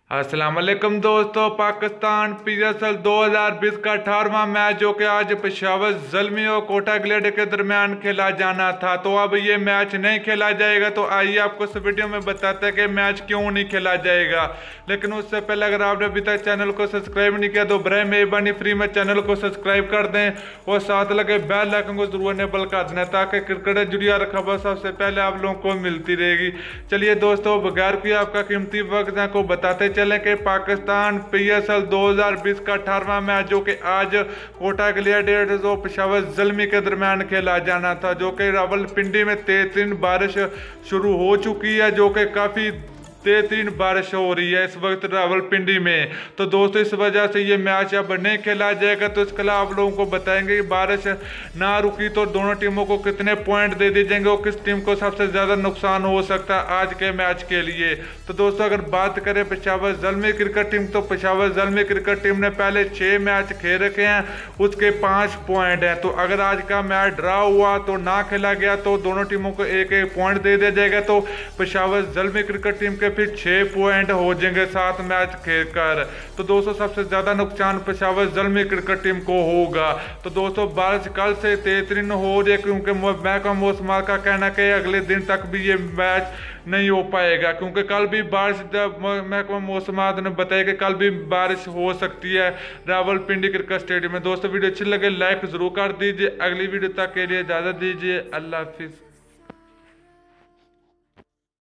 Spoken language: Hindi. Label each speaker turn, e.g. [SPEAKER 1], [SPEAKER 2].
[SPEAKER 1] अस्सलाम वालेकुम दोस्तों। पाकिस्तान PSL 2020 का 18वां मैच जो कि आज पेशावर ज़ल्मी और कोटा ग्लेडियर के दरमियान खेला जाना था, तो अब ये मैच नहीं खेला जाएगा। तो आइए आपको इस वीडियो में बताते हैं कि मैच क्यों नहीं खेला जाएगा। लेकिन उससे पहले अगर आपने अभी तक चैनल को सब्सक्राइब नहीं किया तो बराए मेहरबानी फ्री में चैनल को सब्सक्राइब कर दें और साथ लगे बेल आइकन को जरूर इनेबल कर देना ताकि क्रिकेट से जुड़ी हर खबर सबसे पहले आप लोगों को मिलती रहेगी। चलिए दोस्तों, बगैर कोई आपका कीमती वक्त को बताते चले कि पाकिस्तान PSL 2020 का 18वां मैच जो कि आज कोटा ग्लेडियर्स और पेशावर ज़ल्मी के दरमियान खेला जाना था, जो कि रावलपिंडी में तेज बारिश शुरू हो चुकी है, जो कि काफ़ी तेज बारिश हो रही है इस वक्त रावलपिंडी में। तो दोस्तों, इस वजह से ये मैच अब नहीं खेला जाएगा। तो इसके अलावा आप लोगों को बताएंगे कि बारिश ना रुकी तो दोनों टीमों को कितने पॉइंट दे दिए जाएंगे और किस टीम को सबसे ज़्यादा नुकसान हो सकता है आज के मैच के लिए। तो दोस्तों, अगर बात करें पेशावर ज़ल्मी क्रिकेट टीम, तो पेशावर ज़ल्मी क्रिकेट टीम ने पहले 6 मैच खेल रखे हैं, उसके 5 पॉइंट हैं। तो अगर आज का मैच ड्रा हुआ तो ना खेला गया तो दोनों टीमों को एक एक पॉइंट दे दिया जाएगा। तो पेशावर ज़ल्मी क्रिकेट टीम के फिर 6 पॉइंट हो जाएंगे 7 मैच खेलकर। तो दोस्तों, सबसे ज्यादा नुकसान पेशावर ज़ल्मी क्रिकेट टीम को होगा। तो दोस्तों, बारिश कल से तेज हो रही है, क्योंकि महकमा मौसम का कहना है कि अगले दिन तक भी ये मैच नहीं हो पाएगा, क्योंकि कल भी बारिश, महकमा मौसम ने बताया कि कल भी बारिश हो सकती है रावलपिंडी क्रिकेट स्टेडियम में। दोस्तों, वीडियो अच्छी लगे लाइक जरूर कर दीजिए। अगली वीडियो तक के लिए इजाजत दीजिए। अल्लाह हाफिज।